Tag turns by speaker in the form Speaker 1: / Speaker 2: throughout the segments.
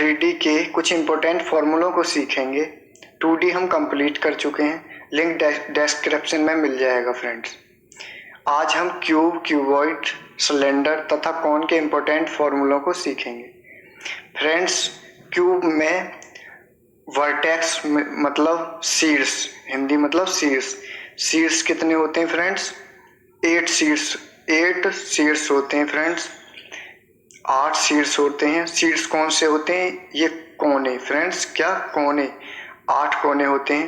Speaker 1: 3D के कुछ important फॉर्मूलों को सीखेंगे। 2D हम कंप्लीट कर चुके हैं, लिंक डिस्क्रिप्शन में मिल जाएगा फ्रेंड्स। आज हम क्यूब, क्यूबॉइड, सिलेंडर तथा कॉन के इम्पोर्टेंट फॉर्मूलों को सीखेंगे। फ्रेंड्स, क्यूब में वर्टेक्स मतलब शीर्ष, हिंदी मतलब शीर्ष। शीर्ष कितने होते हैं फ्रेंड्स? 8 शीर्ष होते हैं फ्रेंड्स। 8 शीर्ष होते हैं। शीर्ष कौन से होते हैं? ये कोने फ्रेंड्स। क्या कोने? 8 कोने होते हैं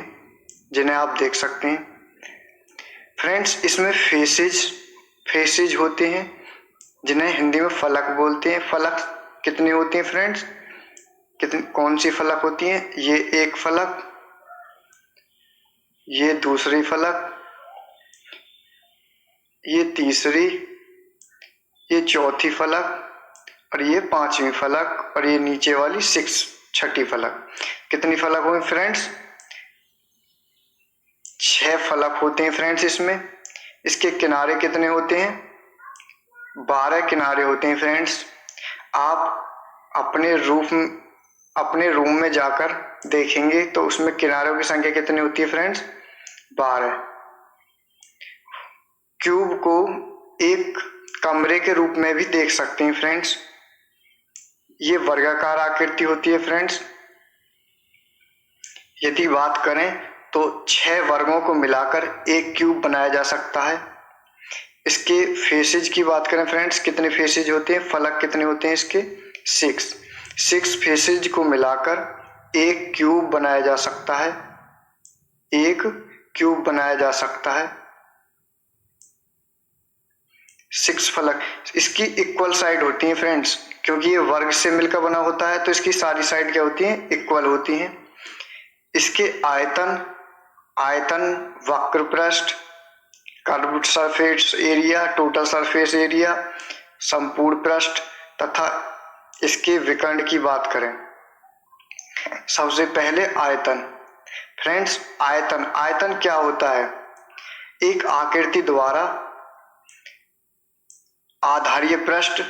Speaker 1: जिन्हें आप देख सकते हैं फ्रेंड्स। इसमें फेसेज होते हैं जिन्हें हिंदी में फलक बोलते हैं। फलक कितने होते हैं फ्रेंड्स? कौन सी फलक होती हैं? ये एक फलक, ये दूसरी फलक, ये तीसरी, ये चौथी फलक और ये 5वीं फलक और ये नीचे वाली 6ठी फलक। कितनी फलक हुई फ्रेंड्स? 6 फलक होते हैं फ्रेंड्स इसमें। इसके किनारे कितने होते हैं? 12 किनारे होते हैं फ्रेंड्स। आप अपने रूम में जाकर देखेंगे तो उसमें किनारों की संख्या कितनी होती है फ्रेंड्स? 12। क्यूब को एक कमरे के रूप में भी देख सकते हैं फ्रेंड्स। ये वर्गाकार आकृति होती है फ्रेंड्स। यदि बात करें तो 6 वर्गों को मिलाकर एक क्यूब बनाया जा सकता है। इसके फेसेज की बात करें फ्रेंड्स, कितने फेसेज होते हैं? फलक कितने होते हैं इसके? 6 फेसेज को मिलाकर एक क्यूब बनाया जा सकता है। एक क्यूब बनाया जा सकता है। 6 फलक। इसकी इक्वल साइड होती है फ्रेंड्स, क्योंकि ये वर्ग से मिलकर बना होता है तो इसकी सारी साइड क्या होती हैं? इक्वल होती हैं। इसके आयतन, वक्र पृष्ठ, curved surface area, total surface area, संपूर्ण पृष्ठ तथा इसके विकर्ण की बात करें। सबसे पहले आयतन। फ्रेंड्स, आयतन क्या होता है? एक आकृति द्वारा आधारीय पृष्ठ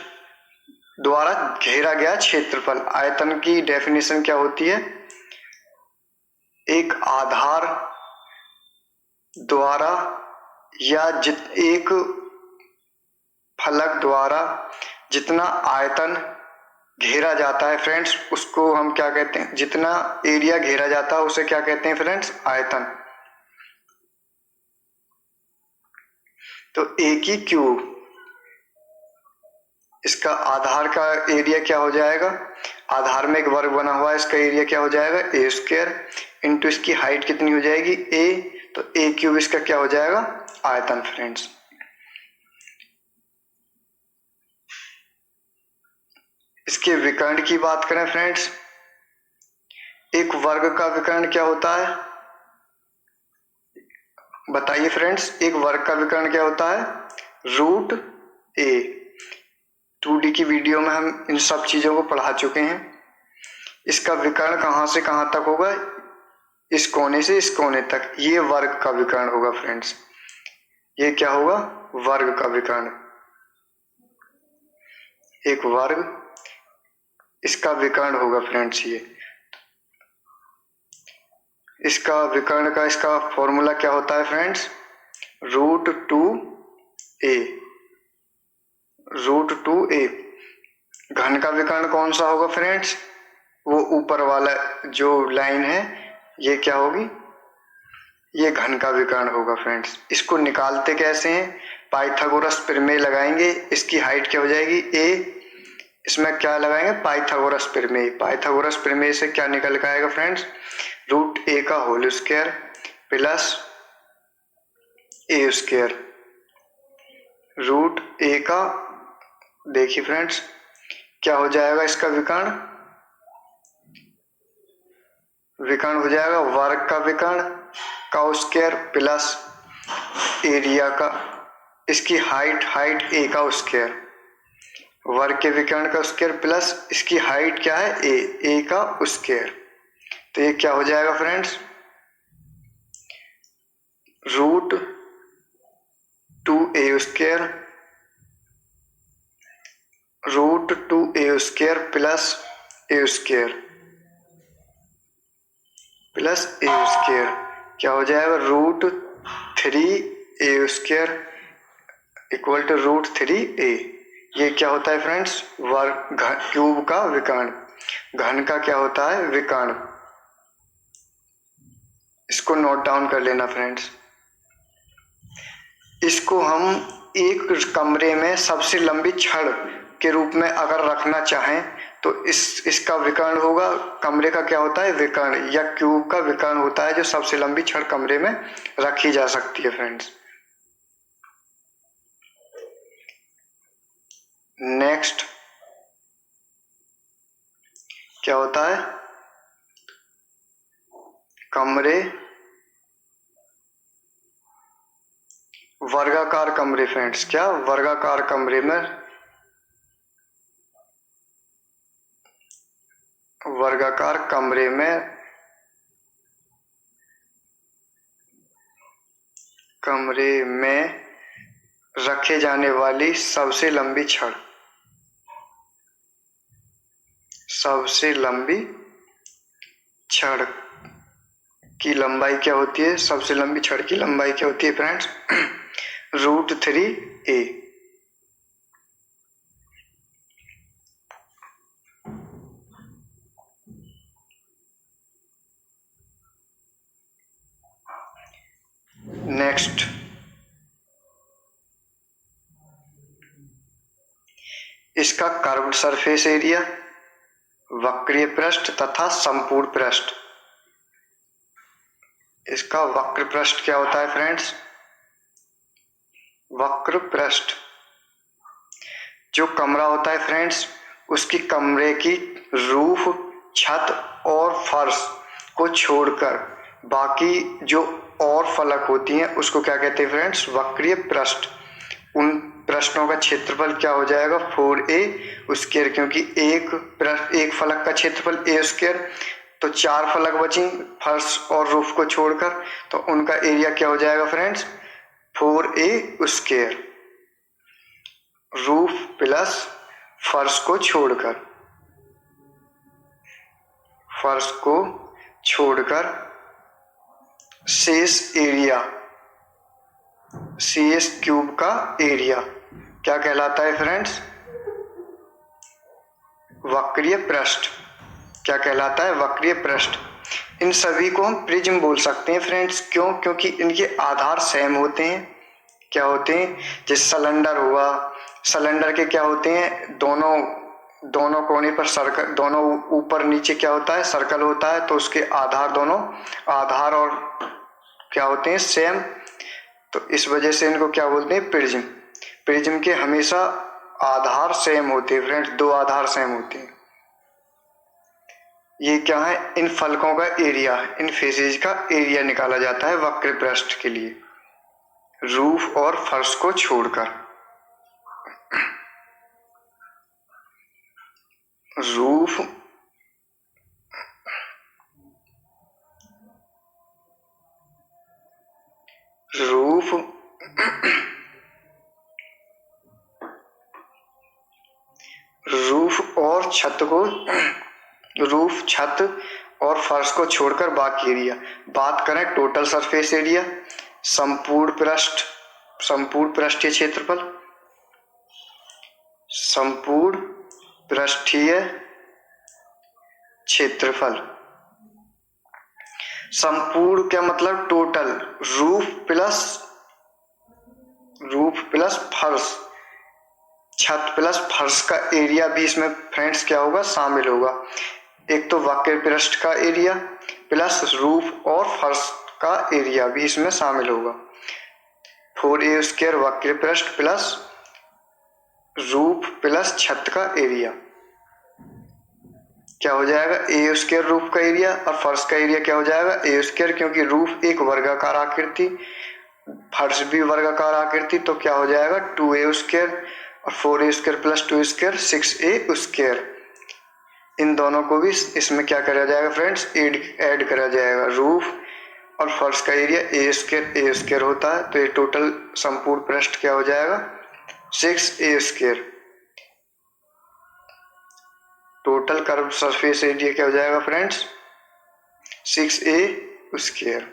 Speaker 1: द्वारा घेरा गया क्षेत्रफल। आयतन की डेफिनेशन क्या होती है? एक आधार द्वारा या एक फलक द्वारा जितना आयतन घेरा जाता है फ्रेंड्स, उसको हम क्या कहते हैं? जितना एरिया घेरा जाता है उसे क्या कहते हैं फ्रेंड्स? आयतन। तो एक ही क्यूब, इसका आधार का एरिया क्या हो जाएगा? आधार में एक वर्ग बना हुआ है, इसका एरिया क्या हो जाएगा? ए स्क्वायर इंटू इसकी हाइट कितनी हो जाएगी? ए। तो ए क्यूब इसका क्या हो जाएगा? आयतन फ्रेंड्स। इसके विकर्ण की बात करें फ्रेंड्स, एक वर्ग का विकर्ण क्या होता है? बताइए फ्रेंड्स, एक वर्ग का विकर्ण क्या होता है? रूट ए। 2D की वीडियो में हम इन सब चीजों को पढ़ा चुके हैं। इसका विकर्ण कहां से कहां तक होगा? इस कोने से इस कोने तक। ये वर्ग का विकर्ण होगा फ्रेंड्स। ये क्या होगा? वर्ग का विकर्ण। एक वर्ग, इसका विकर्ण होगा फ्रेंड्स ये। इसका विकर्ण का इसका फॉर्मूला क्या होता है फ्रेंड्स? रूट टू ए। घन का विकर्ण कौन सा होगा फ्रेंड्स? वो ऊपर वाला जो लाइन है, ये क्या होगी? ये घन का विकर्ण होगा फ्रेंड्स। इसको निकालते कैसे हैं? पाइथागोरस प्रमेय लगाएंगे। इसकी हाइट क्या हो जाएगी? ए। इसमें क्या लगाएंगे? पाइथागोरस प्रमेय। पाइथागोरस प्रमेय से क्या निकल के आएगा फ्रेंड्स? रूट ए का whole square plus A square. Root ए का, देखिए फ्रेंड्स, क्या हो जाएगा इसका विकर्ण? विकर्ण हो जाएगा वर्ग का विकर्ण का स्क्वायर प्लस एरिया का, इसकी हाइट ए का स्क्वायर। वर्ग के विकर्ण का स्क्वायर प्लस इसकी हाइट क्या है? ए का स्क्वायर। तो ये क्या हो जाएगा friends? Root 2a square plus A square plus A square क्या हो जाएगा, √3 ए स्क्वायर इक्वल टू √3a। ये क्या होता है फ्रेंड्स, वर्ग क्यूब का विकर्ण, घन का क्या होता है, विकर्ण। इसको नोट डाउन कर लेना फ्रेंड्स। इसको हम एक कमरे में सबसे लंबी छड़ के रूप में अगर रखना चाहें तो इसका विकर्ण होगा, कमरे का क्या होता है, विकर्ण, या क्यूब का विकर्ण होता है जो सबसे लंबी छड़ कमरे में रखी जा सकती है फ्रेंड्स। नेक्स्ट क्या होता है, कमरे, वर्गाकार कमरे फ्रेंड्स, क्या वर्गाकार कमरे में, वर्गाकार कमरे में रखे जाने वाली सबसे लंबी छड़, सबसे लंबी छड़ की लंबाई क्या होती है, सबसे लंबी छड़ की लंबाई क्या होती है फ्रेंड्स, √3a। नेक्स्ट इसका कर्व्ड सरफेस एरिया, वक्रीय पृष्ठ तथा संपूर्ण पृष्ठ। इसका वक्र पृष्ठ क्या होता है फ्रेंड्स, वक्र पृष्ठ जो कमरा होता है फ्रेंड्स, उसकी कमरे की रूफ, छत और फर्श को छोड़कर बाकी जो और फलक होती हैं उसको क्या कहते हैं फ्रेंड्स, वक्रीय पृष्ठ। उन पृष्ठों का क्षेत्रफल क्या हो जाएगा, 4a स्क्वायर, क्योंकि एक फलक का क्षेत्रफल a स्क्वायर, तो 4 फलक बची फर्श और रूफ को छोड़कर, तो उनका एरिया क्या हो जाएगा friends, 4a square, roof plus फर्श को छोड़कर, फर्श को छोड़कर शेष एरिया, शेष क्यूब का एरिया क्या कहलाता है फ्रेंड्स, वक्रीय पृष्ठ। क्या कहलाता है, वक्रीय पृष्ठ। इन सभी को हम प्रिज्म बोल सकते हैं फ्रेंड्स, क्यों, क्योंकि इनके आधार सेम होते हैं। क्या होते हैं, जैसे सिलेंडर हुआ, सिलेंडर के क्या होते हैं, दोनों कोने पर सर्कल, दोनों ऊपर नीचे क्या होता है, सर्कल होता है, तो उसके आधार, दोनों आधार और क्या होते हैं, सेम, तो इस वजह से इनको क्या बोलते हैं, प्रिज्म। प्रिज्म के हमेशा आधार सेम होते हैं फ्रेंड्स, 2 आधार सेम होते हैं। ये क्या है, इन फलकों का एरिया, इन फेसेज का एरिया निकाला जाता है वक्र पृष्ठ के लिए, रूफ और फर्श को छोड़कर। रूफ और छत को, रूफ, छत और फर्श को छोड़कर बाकी एरिया। बात करें टोटल सरफेस एरिया, संपूर्ण पृष्ठीय क्षेत्रफल, संपूर्ण पृष्ठीय क्षेत्रफल, संपूर्ण क्या मतलब, टोटल, रूफ प्लस फर्श, छत प्लस फर्श का एरिया भी इसमें फ्रेंड्स क्या होगा, शामिल होगा। एक तो वक्र पृष्ठ का एरिया प्लस रूफ और फर्श का एरिया भी इसमें शामिल होगा। 4a स्क्वायर वक्र पृष्ठ प्लस रूफ प्लस छत का एरिया क्या हो जाएगा, a स्क्वायर रूफ का एरिया, और फर्श का एरिया क्या हो जाएगा, a स्क्वायर, क्योंकि रूफ एक वर्गाकार आकृति, फर्श भी वर्गाकार आकृति, तो क्या हो जाएगा 2a स्क्वायर, और 4a square plus 2 square 6a square. इन दोनों को भी इसमें क्या करा जाएगा फ्रेंड्स, ऐड करा जाएगा। रूफ और फर्श का एरिया a स्क्वायर होता है, तो ये टोटल संपूर्ण पृष्ठ क्या हो जाएगा, 6a square. Total curve surface area क्या हो जाएगा friends, 6a square.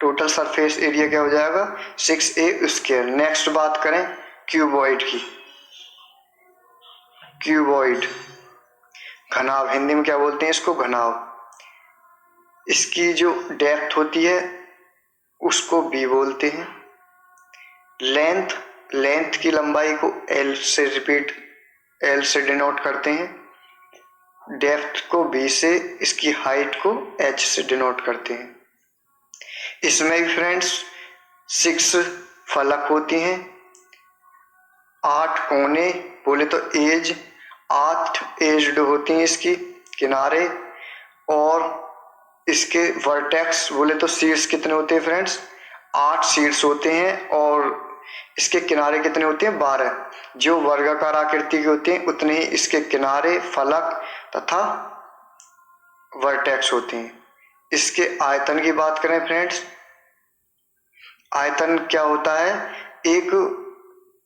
Speaker 1: Total surface area क्या हो जाएगा, 6a स्क्वायर। नेक्स्ट बात करें क्यूबॉइड की। क्यूबॉइड घनाभ, हिंदी में क्या बोलते हैं इसको, घनाभ। इसकी जो डेप्थ होती है उसको b बोलते हैं। लेंथ की लंबाई को l से डिनोट करते हैं। डेप्थ को b से, इसकी हाइट को h से डिनोट करते हैं। इसमें भी फ्रेंड्स 6 फलक होती हैं, 8 कोने बोले तो एज, 8 एज्ड होती हैं इसकी किनारे, और इसके वर्टेक्स बोले तो शीर्ष कितने होते हैं फ्रेंड्स, 8 शीर्ष होते हैं, और इसके किनारे कितने होते हैं, 12। जो वर्गाकार आकृति के होते हैं उतने ही इसके किनारे, फलक तथा वर्टेक्स होते हैं। इसके आयतन की बात करें फ्रेंड्स, आयतन क्या होता है, एक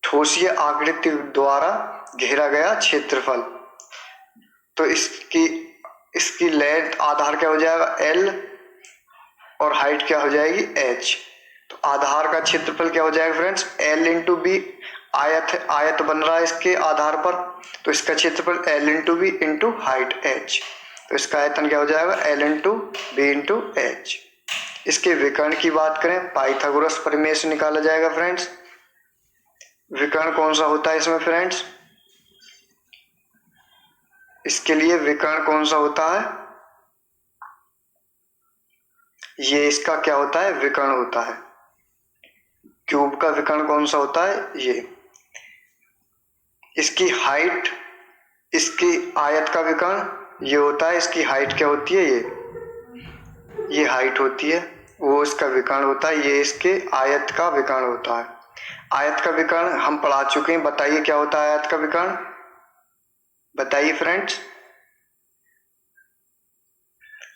Speaker 1: ठोसीय आकृति द्वारा घेरा गया क्षेत्रफल। तो इसकी लेंथ आधार क्या हो जाएगा l, और हाइट क्या हो जाएगी h। तो आधार का क्षेत्रफल क्या हो जाएगा फ्रेंड्स, l इंटू बी। आयत बन रहा है इसके आधार पर, तो इसका क्षेत्रफल l into b into height h। तो इसका आयतन क्या हो जाएगा, l into b into h। इसके विकर्ण की बात करें, पाइथागोरस प्रमेय से निकाला जाएगा फ्रेंड्स। विकर्ण कौन सा होता है इसमें फ्रेंड्स, इसके लिए विकर्ण कौन सा होता है, ये इसका क्या होता है, विकर्ण होता है। क्यूब का विकर्ण कौन सा होता है, ये। इसकी हाइट, इसकी आयत का विकर्ण ये होता है, इसकी हाइट क्या होती है, ये हाइट होती है, वो इसका विकर्ण होता है। ये इसके आयत का विकर्ण होता है। आयत का विकर्ण हम पढ़ा चुके हैं, बताइए क्या होता है आयत का विकर्ण, बताइए फ्रेंड्स।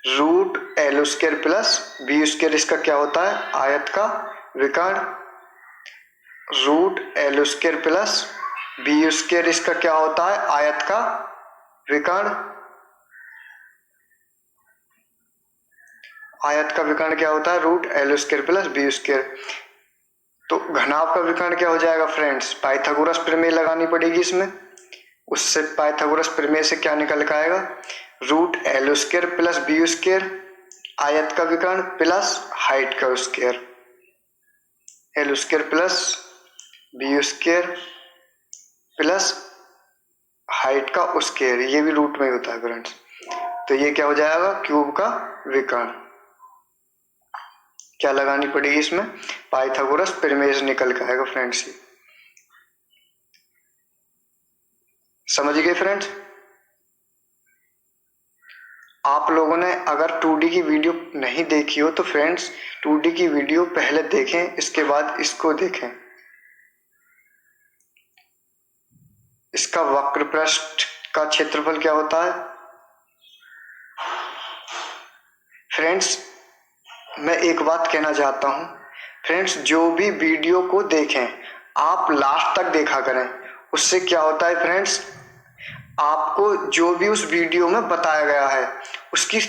Speaker 1: √l² प्लस b² इसका क्या होता है, आयत का विकर्ण। √l² प्लस b² इसका क्या होता है, आयत का विकर्ण। आयत का विकर्ण क्या होता है, √l² प्लस b²। तो घनाभ का विकर्ण क्या हो जाएगा फ्रेंड्स, पाइथागोरस प्रमेय लगानी पड़ेगी इसमें। उससे पाइथागोरस प्रमेय से क्या निकल के आएगा, √l² प्लस b² आयत का विकर्ण प्लस हाइट का square, l² plus b² plus height का स्क्वायर, ये भी रूट में होता है फ्रेंड्स। तो ये क्या हो जाएगा, क्यूब का विकर्ण। क्या लगानी पड़ेगी इसमें, पाइथागोरस प्रमेय से निकल के आएगा फ्रेंड्स। समझ गए फ्रेंड्स। आप लोगों ने अगर 2D की वीडियो नहीं देखी हो तो फ्रेंड्स 2D की वीडियो पहले देखें, इसके बाद इसको देखें। इसका वक्र पृष्ठ का क्षेत्रफल क्या होता है फ्रेंड्स, मैं एक बात कहना चाहता हूं फ्रेंड्स, जो भी वीडियो को देखें आप लास्ट तक देखा करें। उससे क्या होता है फ्रेंड्स, आपको जो भी उस वीडियो में बताया गया है उसकी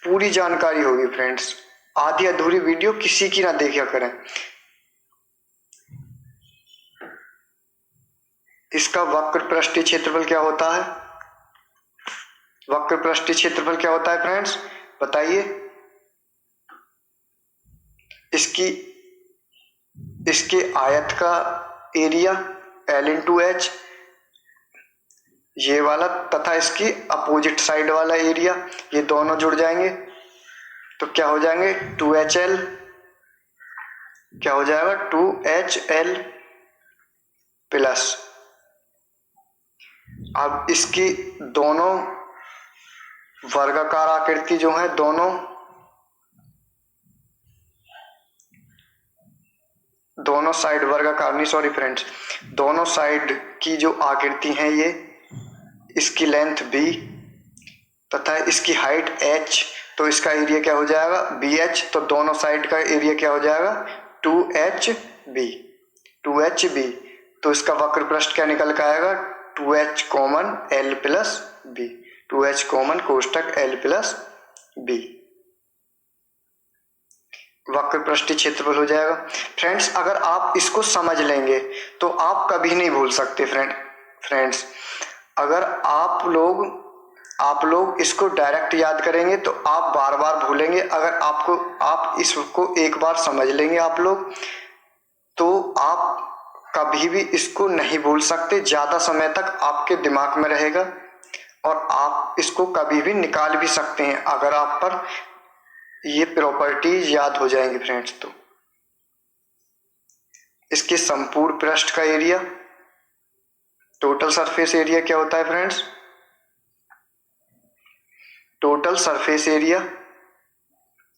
Speaker 1: पूरी जानकारी होगी फ्रेंड्स। आधी अधूरी वीडियो किसी की ना देखा करें। इसका वक्र पृष्ठीय क्षेत्रफल क्या होता है, वक्र पृष्ठीय क्षेत्रफल क्या होता है फ्रेंड्स, बताइए। इसके आयत का एरिया l इंटू एच, ये वाला, तथा इसकी अपोजिट साइड वाला एरिया, ये दोनों जुड़ जाएंगे तो क्या हो जाएंगे 2HL, क्या हो जाएगा 2HL प्लस। अब इसकी दोनों वर्गाकार आकृति जो है, दोनों साइड वर्गाकार नहीं, सॉरी फ्रेंड्स, दोनों साइड की जो आकृति है ये, इसकी लेंथ b तथा इसकी हाइट h, तो इसका एरिया क्या हो जाएगा BH। तो दोनों साइड का एरिया क्या हो जाएगा 2HB, 2HB। तो इसका वक्र पृष्ठ क्या निकल के आएगा? 2H common L plus B, 2H common कोष्टक L प्लस B, वक्र पृष्ठीय क्षेत्रफल हो जाएगा। फ्रेंड्स अगर आप इसको समझ लेंगे तो आप कभी नहीं भूल सकते फ्रेंड्स। अगर आप लोग इसको डायरेक्ट याद करेंगे तो आप बार बार भूलेंगे। अगर आप इसको एक बार समझ लेंगे आप लोग, तो आप कभी भी इसको नहीं भूल सकते, ज़्यादा समय तक आपके दिमाग में रहेगा और आप इसको कभी भी निकाल भी सकते हैं अगर आप पर ये प्रॉपर्टीज याद हो जाएंगी फ्रेंड्स। तो इसके संपूर्ण पृष्ठ का एरिया, टोटल सरफेस एरिया क्या होता है फ्रेंड्स? टोटल सरफेस एरिया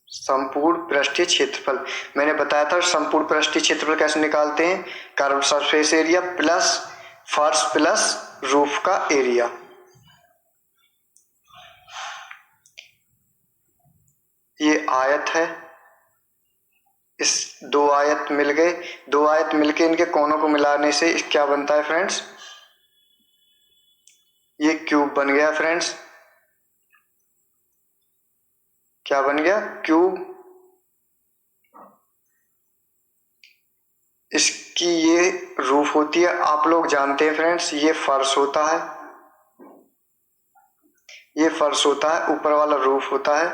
Speaker 1: संपूर्ण पृष्ठीय क्षेत्रफल। मैंने बताया था संपूर्ण पृष्ठीय क्षेत्रफल कैसे निकालते हैं? कर्व सरफेस एरिया प्लस फर्श प्लस रूफ का एरिया। ये आयत है, इस दो आयत मिल गए, दो आयत मिलके इनके कोनों को मिलाने से क्या बनता है फ्रेंड्स? ये क्यूब बन गया फ्रेंड्स। क्या बन गया? क्यूब। इसकी ये रूफ होती है, आप लोग जानते हैं फ्रेंड्स। ये फर्श होता है, ये फर्श होता है, ऊपर वाला रूफ होता है।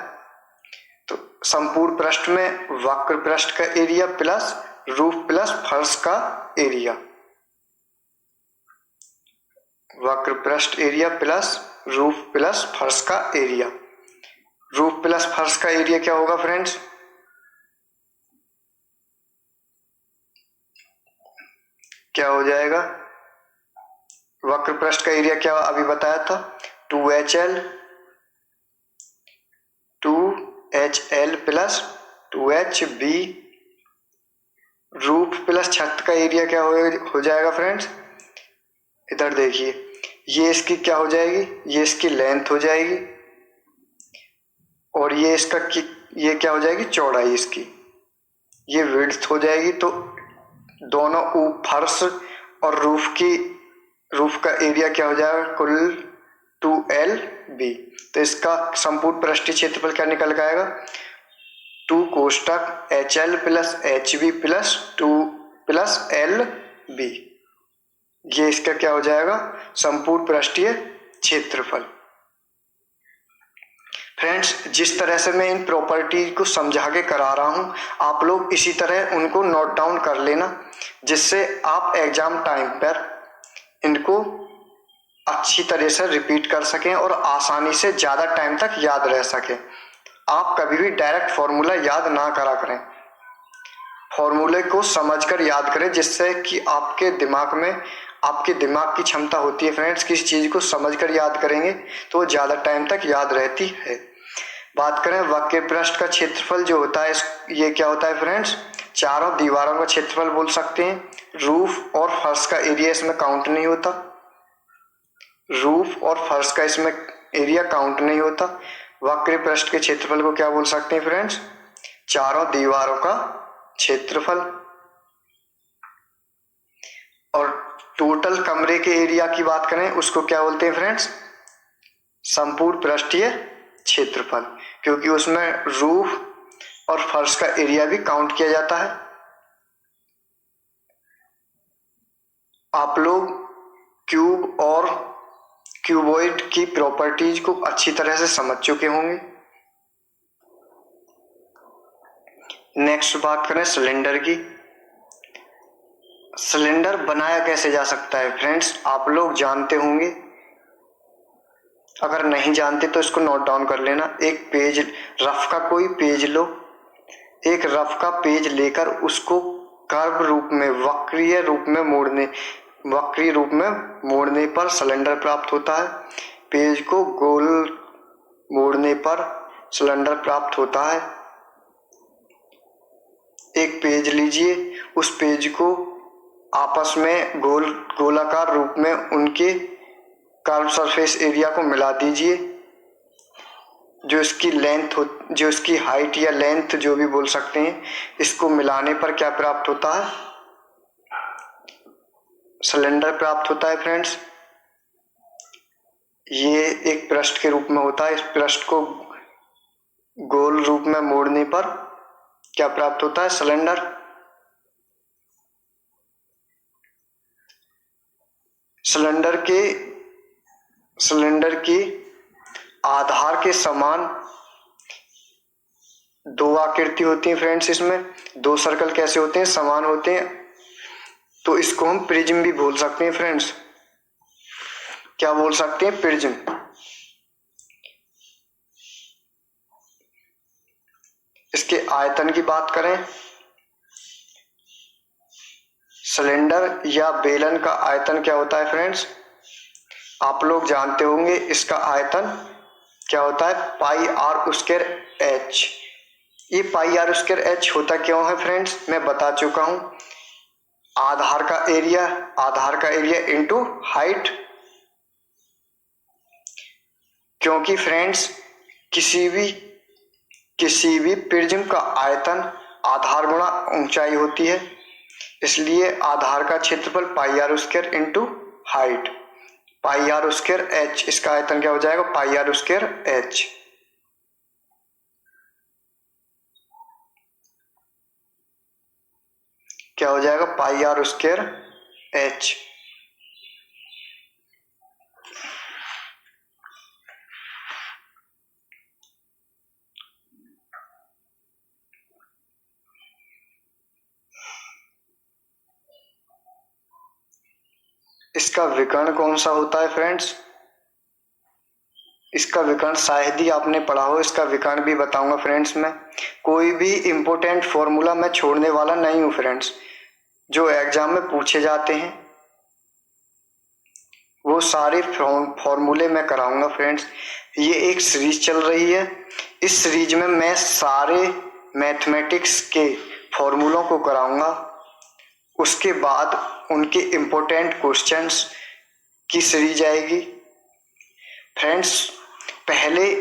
Speaker 1: तो संपूर्ण पृष्ठ में वक्र पृष्ठ का एरिया प्लस रूफ प्लस फर्श का एरिया, वक्र पृष्ठ एरिया प्लस रूफ प्लस फर्श का एरिया। रूफ प्लस फर्श का एरिया क्या होगा फ्रेंड्स? क्या हो जाएगा? वक्र पृष्ठ का एरिया क्या अभी बताया था? 2HL, 2HL plus 2HB। Roof plus छत का एरिया क्या हो जाएगा फ्रेंड्स? इधर देखिए, ये इसकी क्या हो जाएगी? ये इसकी लेंथ हो जाएगी और ये इसका ये क्या हो जाएगी? चौड़ाई इसकी। ये विड्थ हो जाएगी। तो दोनों फर्श और रूफ का एरिया क्या हो जाएगा? कुल 2LB। तो इसका संपूर्ण पृष्ठीय क्षेत्रफल क्या निकल के आएगा? 2 कोष्टक HL plus HB plus 2 plus LB। ये इसका क्या हो जाएगा? संपूर्ण पृष्ठीय क्षेत्रफल। फ्रेंड्स जिस तरह से मैं इन प्रॉपर्टी को समझा के करा रहा हूं, आप लोग इसी तरह उनको नोट डाउन कर लेना, जिससे आप एग्जाम टाइम पर इनको अच्छी तरह से रिपीट कर सकें और आसानी से ज़्यादा टाइम तक याद रह सके। आप कभी भी डायरेक्ट फॉर्मूला याद ना करा करें, फॉर्मूले को समझकर याद करें, जिससे कि आपके दिमाग की क्षमता होती है फ्रेंड्स, किसी चीज़ को समझकर याद करेंगे तो वो ज़्यादा टाइम तक याद रहती है। बात करें वक्र पृष्ठ का क्षेत्रफल जो होता है, ये क्या होता है फ्रेंड्स? चारों दीवारों का क्षेत्रफल बोल सकते हैं। रूफ और फर्श का एरिया इसमें काउंट नहीं होता, रूफ और फर्श का इसमें एरिया काउंट नहीं होता। वक्र पृष्ठ के क्षेत्रफल को क्या बोल सकते हैं फ्रेंड्स? चारों दीवारों का क्षेत्रफल। और टोटल कमरे के एरिया की बात करें, उसको क्या बोलते हैं फ्रेंड्स? संपूर्ण पृष्ठीय क्षेत्रफल, क्योंकि उसमें रूफ और फर्श का एरिया भी काउंट किया जाता है। आप लोग क्यूब और क्यूबॉइड की प्रॉपर्टीज को अच्छी तरह से समझ चुके होंगे। नेक्स्ट बात करें सिलेंडर की। सिलेंडर बनाया कैसे जा सकता है फ्रेंड्स, आप लोग जानते होंगे। अगर नहीं जानते तो इसको नोट डाउन कर लेना। एक पेज, रफ का कोई पेज लो, एक रफ का पेज लेकर उसको कर्व रूप में, वक्रीय रूप में मोड़ने पर सिलेंडर प्राप्त होता है। पेज को गोल मोड़ने पर सिलेंडर प्राप्त होता है। एक पेज लीजिए, उस पेज को आपस में गोलाकार रूप में उनके कर्व सरफेस एरिया को मिला दीजिए। जो इसकी लेंथ हो, जो इसकी हाइट या लेंथ जो भी बोल सकते हैं, इसको मिलाने पर क्या प्राप्त होता है? सिलेंडर प्राप्त होता है फ्रेंड्स। ये एक पृष्ठ के रूप में होता है। इस पृष्ठ को गोल रूप में मोड़ने पर क्या प्राप्त होता है? सिलेंडर। सिलेंडर की आधार के समान दो आकृति होती है फ्रेंड्स। इसमें दो सर्कल कैसे होते हैं? समान होते हैं, तो इसको हम प्रिज्म भी बोल सकते हैं फ्रेंड्स। क्या बोल सकते हैं? प्रिज्म। इसके आयतन की बात करें, सिलेंडर या बेलन का आयतन क्या होता है फ्रेंड्स? आप लोग जानते होंगे इसका आयतन क्या होता है? पाई आर स्क्वायर एच। ये पाई आर स्क्वायर एच होता क्यों है फ्रेंड्स? मैं बता चुका हूं। आधार का एरिया इंटू हाइट। क्योंकि फ्रेंड्स किसी भी प्रिज्म का आयतन आधार गुणा ऊंचाई होती है, इसलिए आधार का क्षेत्रफल pi r square into height, pi r square h. इसका आयतन क्या हो जाएगा? Pi r square h. क्या हो जाएगा? Pi r square h. इसका विकर्ण कौन सा होता है फ्रेंड्स? इसका विकर्ण शायद ही आपने पढ़ा हो। इसका विकर्ण भी बताऊंगा फ्रेंड्स। मैं कोई भी इंपॉर्टेंट फॉर्मूला मैं छोड़ने वाला नहीं हूं फ्रेंड्स। जो एग्जाम में पूछे जाते हैं वो सारे फॉर्मूले मैं कराऊंगा फ्रेंड्स। ये एक सीरीज चल रही है। इस सीरीज में मैं सारे मैथमेटिक्स के फॉर्मूलों को कराऊंगा। उसके बाद उनके इम्पोर्टेंट क्वेश्चंस की सीरीज आएगी फ्रेंड्स। पहले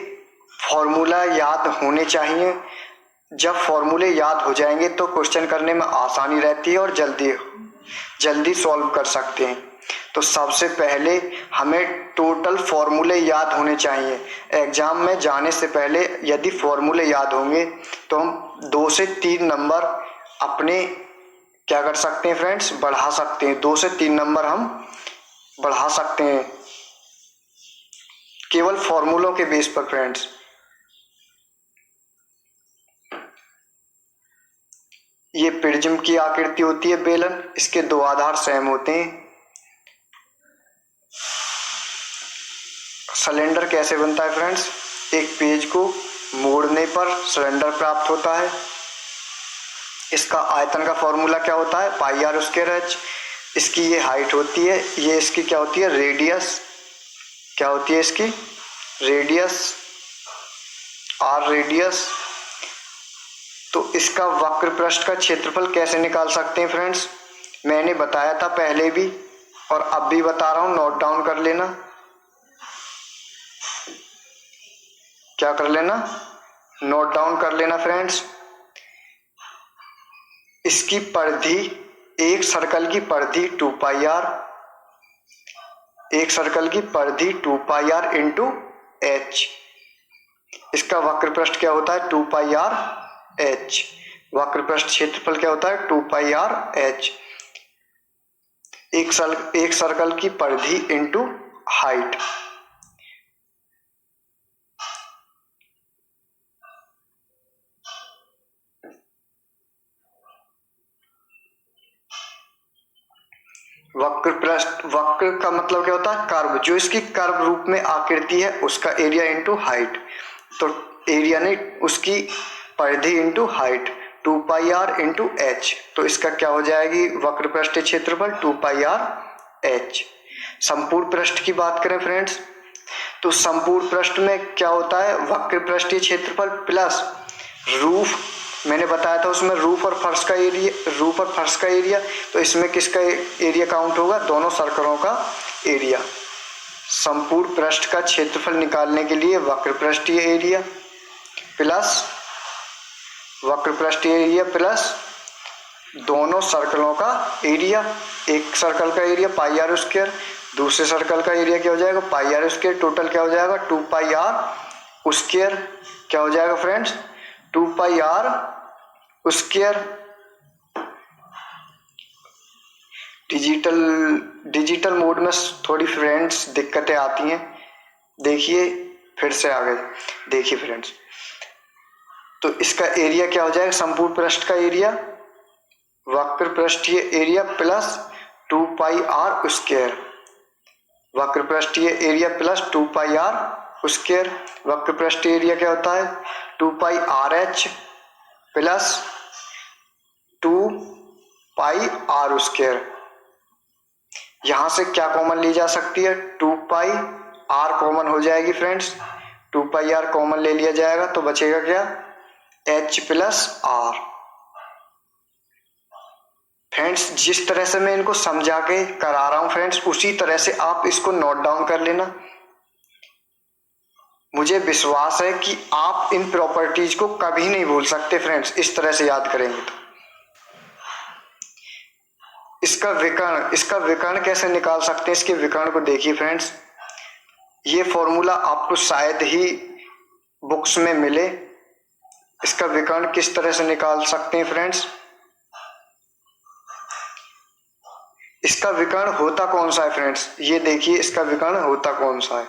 Speaker 1: फॉर्मूला याद होने चाहिए। जब फॉर्मूले याद हो जाएंगे तो क्वेश्चन करने में आसानी रहती है और जल्दी सॉल्व कर सकते हैं। तो सबसे पहले हमें टोटल फॉर्मूले याद होने चाहिए। एग्जाम में जाने से पहले यदि फॉर्मूले याद होंगे तो हम 2 से 3 नंबर अपने क्या कर सकते हैं फ्रेंड्स? बढ़ा सकते हैं। 2 से 3 नंबर हम बढ़ा सकते हैं केवल फॉर्मूलों के बेस पर फ्रेंड्स। ये प्रिज्म की आकृति होती है बेलन। इसके दो आधार सेम होते हैं। सिलेंडर कैसे बनता है फ्रेंड्स? एक पेज को मोड़ने पर सिलेंडर प्राप्त होता है। इसका आयतन का फॉर्मूला क्या होता है? पाई आर स्क्वायर एच। इसकी ये हाइट होती है, ये इसकी क्या होती है? रेडियस। क्या होती है इसकी? Radius, r radius. तो इसका वक्र पृष्ठ का क्षेत्रफल कैसे निकाल सकते हैं फ्रेंड्स? मैंने बताया था पहले भी और अब भी बता रहा हूं, नोट डाउन कर लेना। क्या कर लेना? नोट डाउन कर लेना फ्रेंड्स। इसकी परिधि, एक सर्कल की परिधि 2 पाई आर, एक सर्कल की परिधि 2 पाई आर इंटू एच। इसका वक्र पृष्ठ क्या होता है? 2 पाई आर एच। वक्र पृष्ठ क्षेत्रफल क्या होता है? 2 पाई आर एच। एक सर्कल की परिधि इंटू हाइट। वक्र का मतलब क्या होता है? कर्व। जो इसकी कर्व रूप में आकृति है उसका एरिया इंटू हाइट। तो एरिया नहीं, उसकी परिधि into height, 2 pi r into h. तो इसका क्या हो जाएगी? वक्र पृष्ठ क्षेत्रफल 2 पाई आर एच। संपूर्ण पृष्ठ की बात करें फ्रेंड्स, तो संपूर्ण पृष्ठ में क्या होता है? वक्र पृष्ठीय क्षेत्रफल प्लस रूफ। मैंने बताया था उसमें रूफ और फर्श का एरिया। तो इसमें किसका एरिया काउंट होगा? दोनों सर्कलों का एरिया। संपूर्ण पृष्ठ का क्षेत्रफल निकालने के लिए वक्र पृष्ठीय एरिया प्लस दोनों सर्कलों का एरिया। एक सर्कल का एरिया पाई आर स्क्वायर, दूसरे सर्कल का एरिया क्या हो जाएगा पाई आर स्क्वायर। टोटल क्या हो जाएगा 2 पाई आर स्क्वायर। क्या हो जाएगा friends 2 pi r square. Digital mode में थोड़ी फ्रेंड्स दिक्कतें आती हैं, देखिए फिर से आगे देखिए फ्रेंड्स। तो इसका एरिया क्या हो जाएगा संपूर्ण पृष्ठ का एरिया वक्र पृष्ठीय area plus 2 pi r square. वक्र पृष्ठीय area plus 2 pi r square. वक्र पृष्ठीय एरिया क्या होता है 2 pi r h plus 2 pi r square. यहां से क्या कॉमन ली जा सकती है 2 पाई आर कॉमन हो जाएगी फ्रेंड्स। 2 पाई आर कॉमन ले लिया जाएगा तो बचेगा क्या एच प्लस आर। फ्रेंड्स जिस तरह से मैं इनको समझा के करा रहा हूं फ्रेंड्स, उसी तरह से आप इसको नोट डाउन कर लेना। मुझे विश्वास है कि आप इन प्रॉपर्टीज को कभी नहीं भूल सकते फ्रेंड्स, इस तरह से याद करेंगे तो। इसका विकर्ण कैसे निकाल सकते हैं, इसके विकर्ण को देखिए फ्रेंड्स। ये फॉर्मूला आपको शायद ही बुक्स में मिले। इसका विकर्ण किस तरह से निकाल सकते हैं फ्रेंड्स, इसका विकर्ण होता कौन सा है फ्रेंड्स, ये देखिए इसका विकर्ण होता कौन सा है।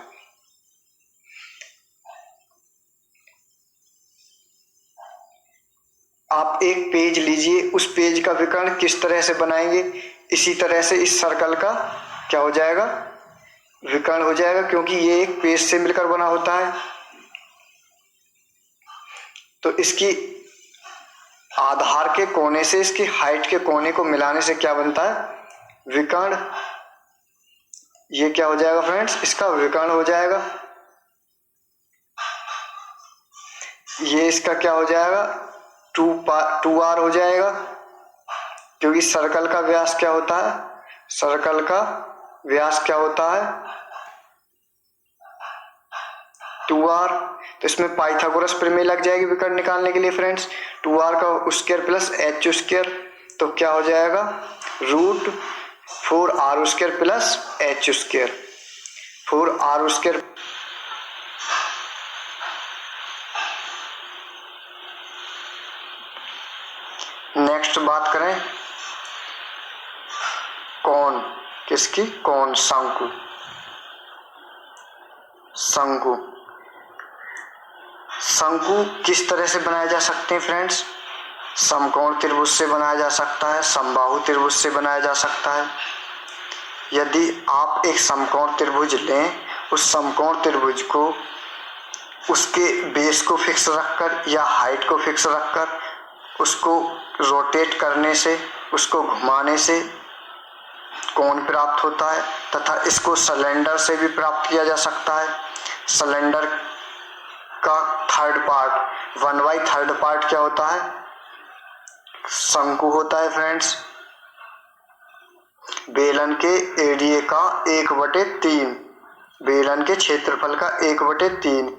Speaker 1: आप एक पेज लीजिए, उस पेज का विकर्ण किस तरह से बनाएंगे, इसी तरह से इस सर्कल का क्या हो जाएगा विकर्ण हो जाएगा, क्योंकि ये एक पेज से मिलकर बना होता है। तो इसकी आधार के कोने से इसकी हाइट के कोने को मिलाने से क्या बनता है विकर्ण। ये क्या हो जाएगा फ्रेंड्स इसका विकर्ण हो जाएगा। ये इसका क्या हो जाएगा 2r हो जाएगा, क्योंकि सर्कल का व्यास क्या होता है सर्कल का व्यास क्या होता है 2r। तो इसमें पाइथागोरस प्रमेय लग जाएगी विकर्ण निकालने के लिए फ्रेंड्स। 2r का स्क्वायर प्लस h स्क्वायर, तो क्या हो जाएगा √4r square plus h square. 4r square next बात करें कौन किसकी कौन शंकु। शंकु किस तरह से बनाए जा सकते हैं फ्रेंड्स, समकोण त्रिभुज से बनाया जा सकता है, समबाहु त्रिभुज से बनाया जा सकता है। यदि आप एक समकोण त्रिभुज लें, उस समकोण त्रिभुज को उसके बेस को फिक्स रखकर या हाइट को फिक्स रखकर उसको रोटेट करने से उसको घुमाने से कोण प्राप्त होता है, तथा इसको सिलेंडर से भी प्राप्त किया जा सकता है। सिलेंडर का थर्ड पार्ट 1/3 पार्ट क्या होता है शंकु होता है फ्रेंड्स। बेलन के एरिया का 1/3 बेलन के क्षेत्रफल का 1/3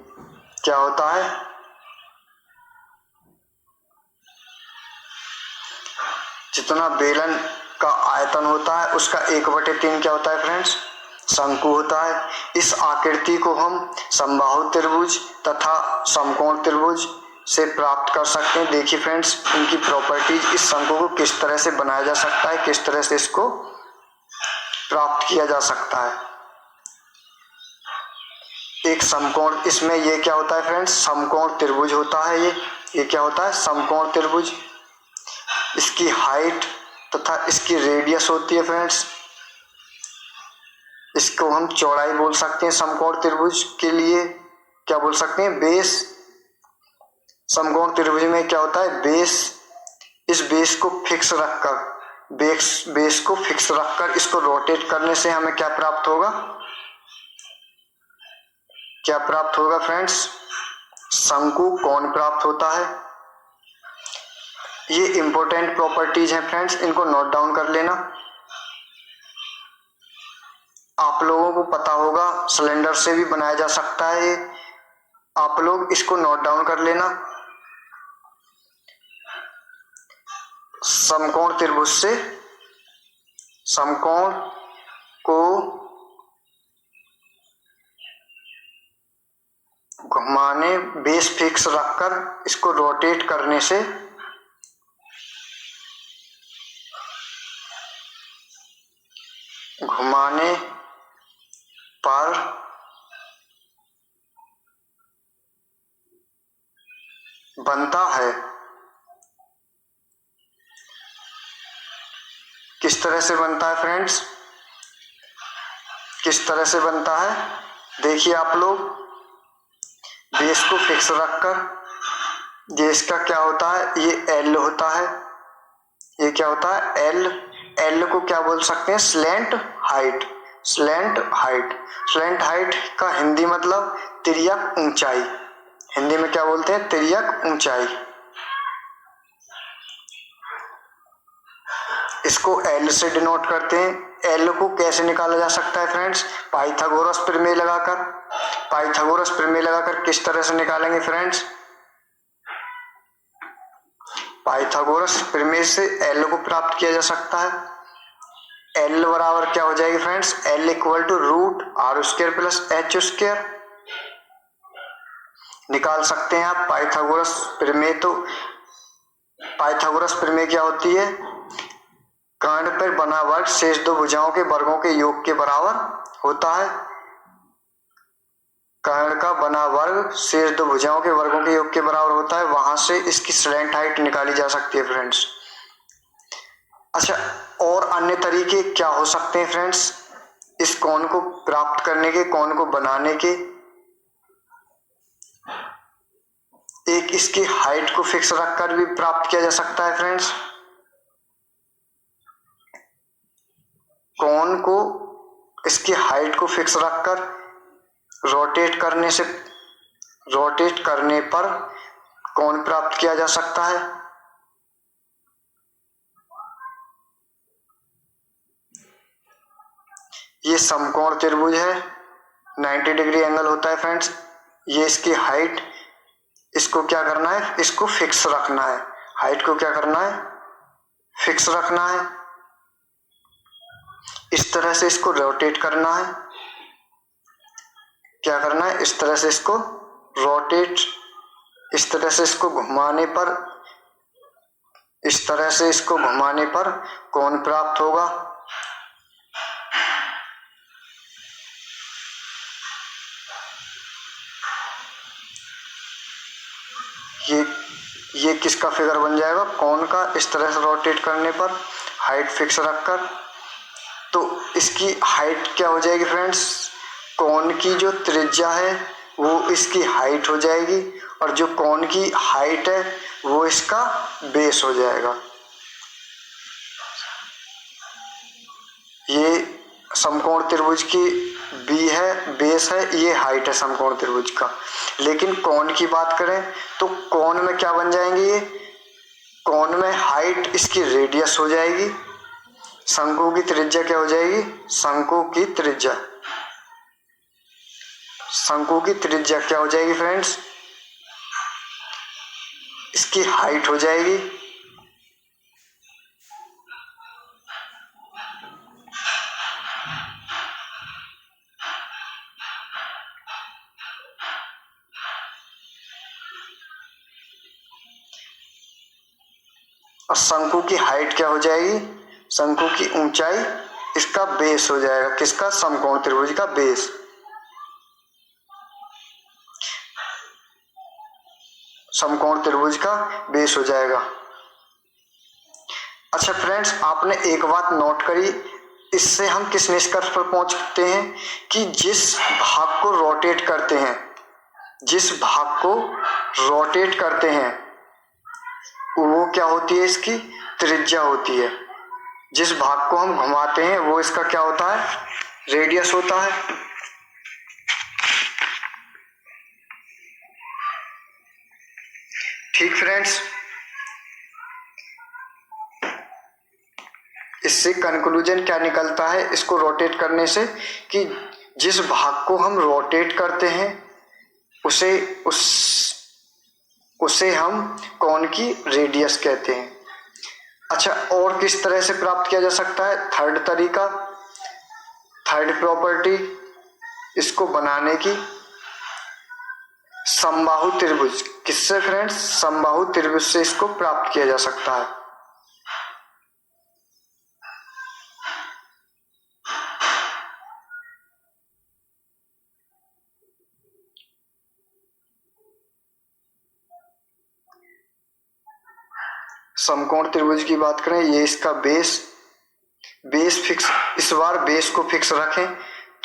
Speaker 1: क्या होता है जितना बेलन का आयतन होता है उसका 1/3 क्या होता है फ्रेंड्स शंकु होता है। इस आकृति को हम समबाहु त्रिभुज तथा समकोण त्रिभुज से प्राप्त कर सकते हैं। देखिए फ्रेंड्स इनकी प्रॉपर्टीज, इस शंकु को किस तरह से बनाया जा सकता है, किस तरह से इसको प्राप्त किया जा सकता है। एक समकोण, इसमें ये क्या होता है फ्रेंड्स समकोण त्रिभुज होता है। ये क्या होता है समकोण त्रिभुज। इसकी हाइट तथा इसकी रेडियस होती है फ्रेंड्स। इसको हम चौड़ाई बोल सकते हैं समकोण त्रिभुज के लिए, क्या बोल सकते हैं बेस। समकोण त्रिभुज में क्या होता है बेस। इस बेस को फिक्स रखकर बेस को फिक्स रखकर इसको रोटेट करने से हमें क्या प्राप्त होगा फ्रेंड्स शंकु कोण प्राप्त होता है। ये इंपॉर्टेंट प्रॉपर्टीज हैं फ्रेंड्स, इनको नोट डाउन कर लेना। आप लोगों को पता होगा सिलेंडर से भी बनाया जा सकता है ये, आप लोग इसको नोट डाउन कर लेना। समकोण त्रिभुज से समकोण को घुमाने, बेस फिक्स रखकर इसको रोटेट करने से घुमाने पर बनता है। किस तरह से बनता है फ्रेंड्स, किस तरह से बनता है? देखिए आप लोग, बेस को फिक्स रखकर ये इसका क्या होता है, ये एल होता है, ये क्या होता है एल। एल को क्या बोल सकते हैं, slant height. Slant height, slant height का हिंदी मतलब तिर्यक ऊंचाई। हिंदी में क्या बोलते हैं, तिर्यक ऊंचाई। इसको एल से डिनोट करते हैं। एल को कैसे निकाला जा सकता है फ्रेंड्स, पाइथागोरस प्रमेय लगाकर। पाइथागोरस प्रमेय लगाकर किस तरह से निकालेंगे फ्रेंड्स, पाइथागोरस प्रमेय से एल को प्राप्त किया जा सकता है। एल बराबर क्या हो जाएगी friends, l equal to root r square plus h square. निकाल सकते हैं आप पाइथागोरस प्रमेय। तो पाइथागोरस प्रमेय क्या होती है, कर्ण पर बना वर्ग शेष दो भुजाओं के वर्गों के योग के बराबर होता है। कर्ण का बना वर्ग शेष दो भुजाओं के वर्गों के योग के बराबर होता है, वहां से इसकी स्लैंट हाइट निकाली जा सकती है फ्रेंड्स। अच्छा, और अन्य तरीके क्या हो सकते हैं फ्रेंड्स इस कोण को प्राप्त करने के, कोण को बनाने के? एक इसकी हाइट को फिक्स रखकर भी प्राप्त किया जा सकता है फ्रेंड्स। कोण को, इसकी हाइट को फिक्स रखकर रोटेट करने से, रोटेट करने पर कोण प्राप्त किया जा सकता है। ये समकोण त्रिभुज है, 90 डिग्री एंगल होता है फ्रेंड्स। ये इसकी हाइट, इसको क्या करना है, इसको फिक्स रखना है। हाइट को क्या करना है, फिक्स रखना है। इस तरह से इसको रोटेट करना है। क्या करना है, इस तरह से इसको रोटेट, इस तरह से इसको घुमाने पर, इस तरह से इसको घुमाने पर कोण प्राप्त होगा। ये किसका फिगर बन जाएगा, कोण का। इस तरह से रोटेट करने पर हाइट फिक्स रखकर, तो इसकी हाइट क्या हो जाएगी फ्रेंड्स, कोण की जो त्रिज्या है वो इसकी हाइट हो जाएगी, और जो कोण की हाइट है वो इसका बेस हो जाएगा। ये समकोण त्रिभुज की बी है, बेस है, ये हाइट है समकोण त्रिभुज का। लेकिन कोण की बात करें तो कोण में क्या बन जाएंगे ये, कोण में हाइट इसकी रेडियस हो जाएगी, शंकु की त्रिज्या क्या हो जाएगी, शंकु की त्रिज्या, शंकु की त्रिज्या क्या हो जाएगी फ्रेंड्स, इसकी हाइट हो जाएगी। और शंकु की हाइट क्या हो जाएगी, शंकु की ऊंचाई, इसका बेस हो जाएगा, किसका, समकोण त्रिभुज का बेस। समकोण त्रिभुज का बेस हो जाएगा। अच्छा फ्रेंड्स, आपने एक बात नोट करी, इससे हम किस निष्कर्ष पर पहुंचते हैं कि जिस भाग को रोटेट करते हैं, जिस भाग को रोटेट करते हैं वो क्या होती है, इसकी त्रिज्या होती है। जिस भाग को हम घुमाते हैं वो इसका क्या होता है, रेडियस होता है। ठीक फ्रेंड्स, इससे इससे कंक्लूजन क्या निकलता है इसको रोटेट करने से, कि जिस भाग को हम रोटेट करते हैं उसे हम कोन की रेडियस कहते हैं। अच्छा, और किस तरह से प्राप्त किया जा सकता है? थर्ड तरीका, थर्ड प्रॉपर्टी इसको बनाने की, समबाहु त्रिभुज। किससे फ्रेंड्स? समबाहु त्रिभुज से इसको प्राप्त किया जा सकता है। समकोण त्रिभुज की बात करें, ये इसका बेस फिक्स, इस बार बेस को फिक्स रखें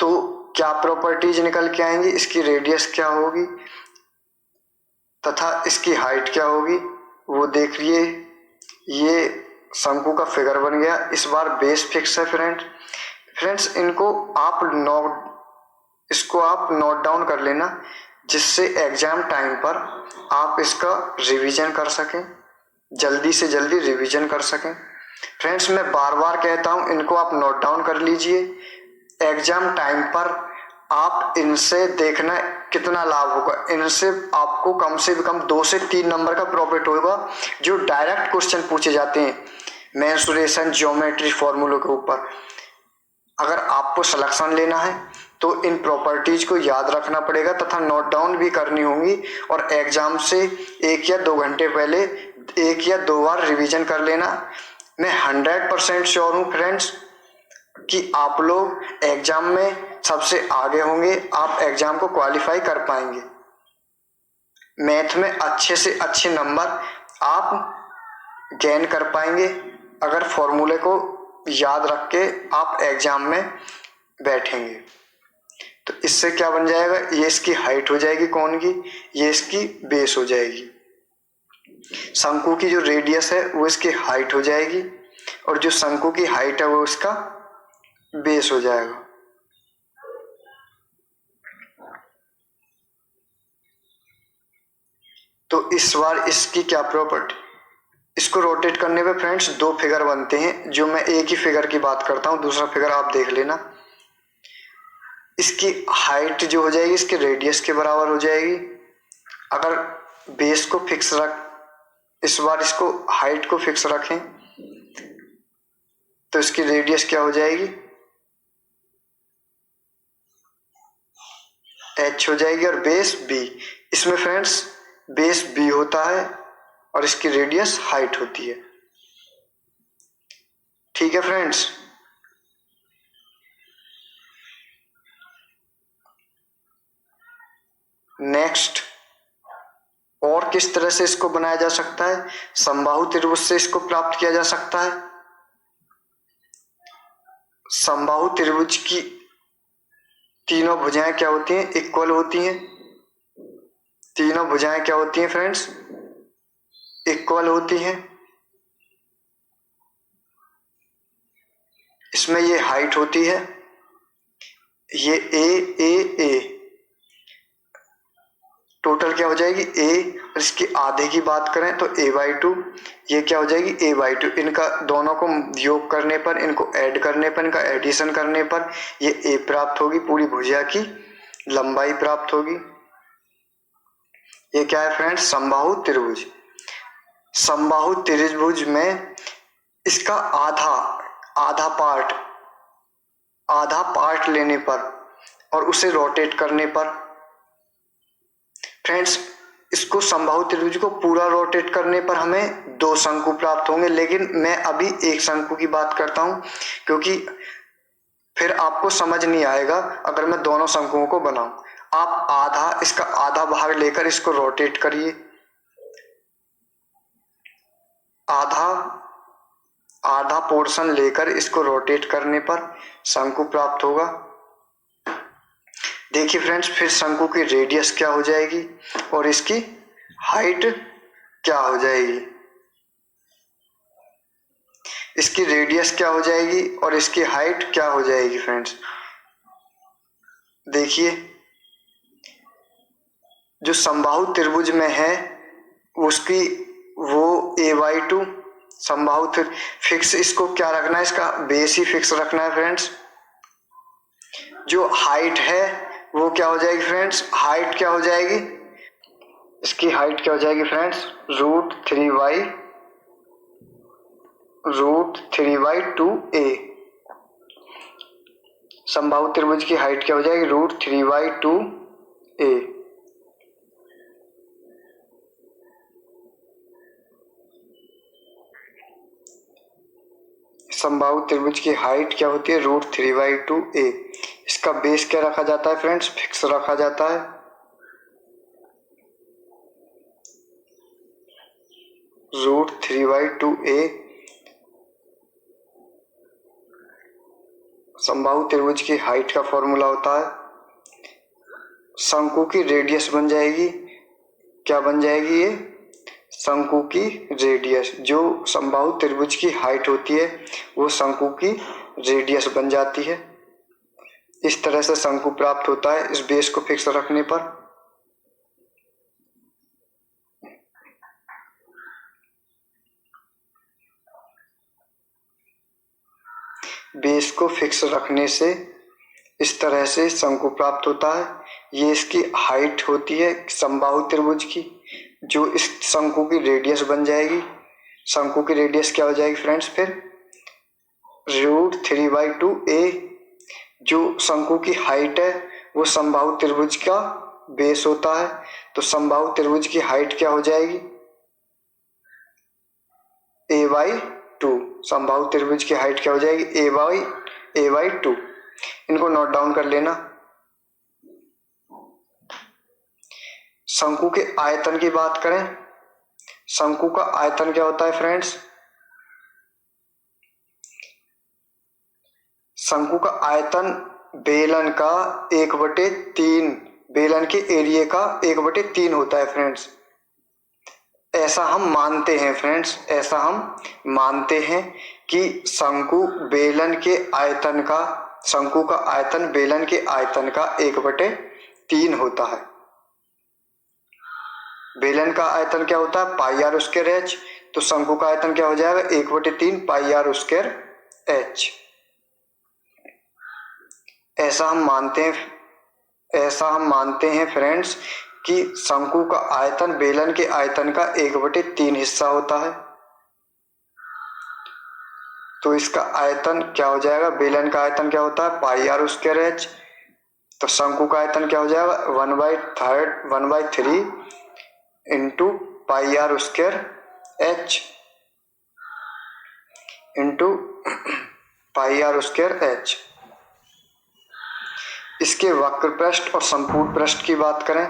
Speaker 1: तो क्या प्रॉपर्टीज निकल के आएंगी? इसकी रेडियस क्या होगी तथा इसकी हाइट क्या होगी वो देख लिए। ये शंकु का फिगर बन गया, इस बार बेस फिक्स है फ्रेंड्स इसको आप नोट डाउन कर लेना, जिससे एग्जाम टाइम पर आप इसका रिवीजन कर सकें, जल्दी से जल्दी रिवीजन कर सकें। फ्रेंड्स मैं बार बार कहता हूं, इनको आप नोट डाउन कर लीजिए। एग्जाम टाइम पर आप इनसे देखना कितना लाभ होगा। इनसे आपको कम से कम 2 से 3 नंबर का प्रॉफिट होगा, जो डायरेक्ट क्वेश्चन पूछे जाते हैं मेंसुरेशन, ज्योमेट्री, फॉर्मूलों के ऊपर। अगर आपको सिलेक्शन लेना है तो इन प्रॉपर्टीज को याद रखना पड़ेगा तथा नोट डाउन भी करनी होंगी, और एग्जाम से 1 या 2 घंटे पहले 1 या 2 बार रिवीजन कर लेना। मैं 100% श्योर हूँ फ्रेंड्स कि आप लोग एग्जाम में सबसे आगे होंगे, आप एग्जाम को क्वालिफाई कर पाएंगे। मैथ में अच्छे से अच्छे नंबर आप गेन कर पाएंगे अगर फॉर्मूले को याद रख के आप एग्जाम में बैठेंगे। तो इससे क्या बन जाएगा? ये इसकी हाइट हो जाएगी कोन की, ये इसकी बेस हो जाएगी। शंकु की जो रेडियस है वो इसकी हाइट हो जाएगी, और जो शंकु की हाइट है वो इसका बेस हो जाएगा। तो इस बार इसकी क्या प्रॉपर्टी, इसको रोटेट करने पे फ्रेंड्स 2 फिगर बनते हैं, जो मैं एक ही फिगर की बात करता हूं, दूसरा फिगर आप देख लेना। इसकी हाइट जो हो जाएगी इसके रेडियस के बराबर हो जाएगी। अगर बेस को फिक्स इस बार इसको हाइट को फिक्स रखें तो इसकी रेडियस क्या हो जाएगी? h हो जाएगी, और बेस b। इसमें फ्रेंड्स बेस b होता है और इसकी रेडियस हाइट होती है। ठीक है फ्रेंड्स, नेक्स्ट और किस तरह से इसको बनाया जा सकता है? समबाहु त्रिभुज से इसको प्राप्त किया जा सकता है। समबाहु त्रिभुज की तीनों भुजाएं क्या होती हैं? इक्वल होती हैं। तीनों भुजाएं क्या होती हैं फ्रेंड्स? इक्वल होती हैं। इसमें ये हाइट होती है, ये ए टोटल क्या हो जाएगी? ए, और इसके आधे की बात करें तो a/2, ये क्या हो जाएगी? a/2। इनका दोनों को योग करने पर, इनको ऐड करने पर, इनका एडिशन करने पर ये a प्राप्त होगी, पूरी भुजा की लंबाई प्राप्त होगी। ये क्या है फ्रेंड्स? समबाहु त्रिभुज। समबाहु त्रिभुज में इसका आधा पार्ट लेने पर और उसे रोटेट करने पर फ्रेंड्स, इसको समबाहु त्रिभुज को पूरा रोटेट करने पर हमें 2 शंकु प्राप्त होंगे, लेकिन मैं अभी एक शंकु की बात करता हूं, क्योंकि फिर आपको समझ नहीं आएगा अगर मैं दोनों शंकुओं को बनाऊं। आप इसका आधा भाग लेकर इसको रोटेट करिए। आधा पोर्शन लेकर इसको रोटेट करने पर शंकु प्राप्त होगा। देखिए फ्रेंड्स, फिर शंकु की रेडियस क्या हो जाएगी और इसकी हाइट क्या हो जाएगी? इसकी रेडियस क्या हो जाएगी और इसकी हाइट क्या हो जाएगी फ्रेंड्स? देखिए, जो समबाहु त्रिभुज में है वो a/2 संभावित फिक्स, इसको क्या रखना है, इसका बेस ही फिक्स रखना है फ्रेंड्स। जो हाइट है वो क्या हो जाएगी फ्रेंड्स, हाइट क्या हो जाएगी, इसकी हाइट क्या हो जाएगी फ्रेंड्स, √3/2a। संभावित त्रिभुज की हाइट क्या हो जाएगी, √3/2a। संभावित त्रिभुज की हाइट क्या होती है, √3/2a। इसका बेस क्या रखा जाता है फ्रेंड्स, फिक्स रखा जाता है। √3/2a संभावित त्रिभुज की हाइट का फॉर्मूला होता है। शंकु की रेडियस बन जाएगी, क्या बन जाएगी ये, शंकु की रेडियस। जो संभावित त्रिभुज की हाइट होती है वो शंकु की रेडियस बन जाती है। इस तरह से शंकु प्राप्त होता है इस बेस को फिक्स रखने पर। बेस को फिक्स रखने से इस तरह से शंकु प्राप्त होता है। ये इसकी हाइट होती है संभावित त्रिभुज की, जो इस शंकु की रेडियस बन जाएगी। शंकु की रेडियस क्या हो जाएगी फ्रेंड्स, फिर √3/2a। जो शंकु की हाइट है वो संभावित त्रिभुज का बेस होता है, तो संभावित त्रिभुज की हाइट क्या हो जाएगी, a/2। संभावित त्रिभुज की हाइट क्या हो जाएगी, a/2। इनको नोट डाउन कर लेना। शंकु के आयतन की बात करें, शंकु का आयतन क्या होता है फ्रेंड्स, शंकु का आयतन बेलन का 1/3, बेलन के एरिया का 1/3 होता है फ्रेंड्स। ऐसा हम मानते हैं फ्रेंड्स, ऐसा हम मानते हैं कि शंकु बेलन के आयतन का, शंकु का आयतन बेलन के आयतन का 1/3 होता है। बेलन का आयतन क्या होता है, πr²h, तो शंकु का आयतन क्या हो जाएगा, 1/3 πr²h। ऐसा हम मानते हैं फ्रेंड्स कि शंकु का आयतन बेलन के आयतन का 1/3 हिस्सा होता है। तो इसका आयतन क्या हो जाएगा, बेलन का आयतन क्या होता है, πr²h, तो शंकु का आयतन क्या हो जाएगा, 1/3 इंटू πr²h इंटू πr²h। इसके वक्र पृष्ठ और संपूर्ण पृष्ठ की बात करें,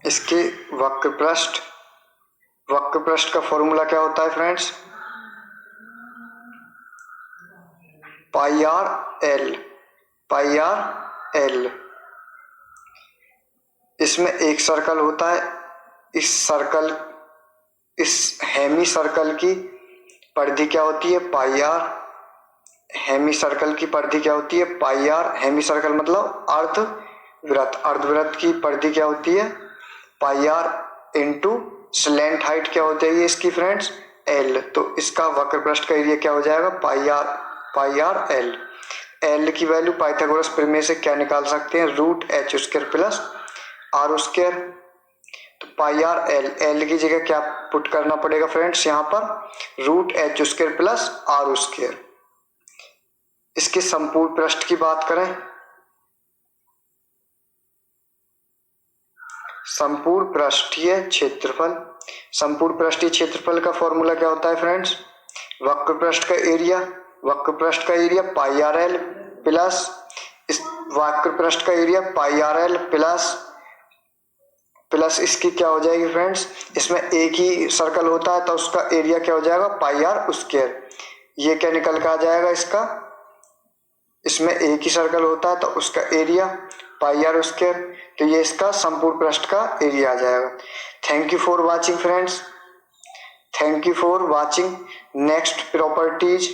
Speaker 1: इसके वक्र पृष्ठ का फॉर्मूला क्या होता है फ्रेंड्स, πr_l। इसमें एक सर्कल होता है, इस हेमी सर्कल की परिधि क्या होती है, πr। हेमी सर्कल की परिधि क्या होती है, πr। हेमी सर्कल मतलब अर्धवृत्त की परिधि क्या होती है, πr इंटू स्लैंट हाइट क्या होती है इसकी फ्रेंड्स, l। तो इसका वक्र पृष्ठ का एरिया क्या हो जाएगा, πr_l। l की वैल्यू पाइथागोरस प्रमेय से क्या निकाल सकते हैं, √h² प्लस r²। तो πr_l, l की जगह क्या पुट करना पड़ेगा फ्रेंड्स, यहाँ पर √h² प्लस r²। इसके संपूर्ण पृष्ठ की बात करें, संपूर्ण पृष्ठीय क्षेत्रफल, संपूर्ण पृष्ठीय क्षेत्रफल का फॉर्मूला क्या होता है फ्रेंड्स, वक्र पृष्ठ का एरिया, πr_l प्लस इस वक्र पृष्ठ का एरिया πr_l प्लस इसकी क्या हो जाएगी फ्रेंड्स, इसमें एक ही सर्कल होता है तो उसका एरिया क्या हो जाएगा, πr²। ये क्या निकल के आ जाएगा इसका, इसमें एक ही सर्कल होता है तो उसका एरिया πr², तो ये इसका संपूर्ण पृष्ठ का एरिया आ जाएगा। Thank you for watching friends, thank you for watching. Next properties,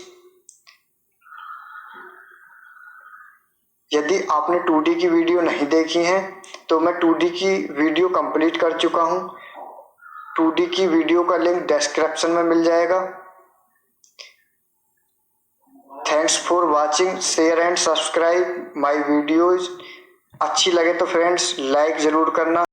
Speaker 1: यदि आपने 2D की वीडियो नहीं देखी है तो मैं 2D की वीडियो कंप्लीट कर चुका हूँ। 2D की वीडियो का लिंक डिस्क्रिप्शन में मिल जाएगा। Thanks for watching, share and subscribe my videos. अच्छी लगे तो फ्रेंड्स लाइक ज़रूर करना।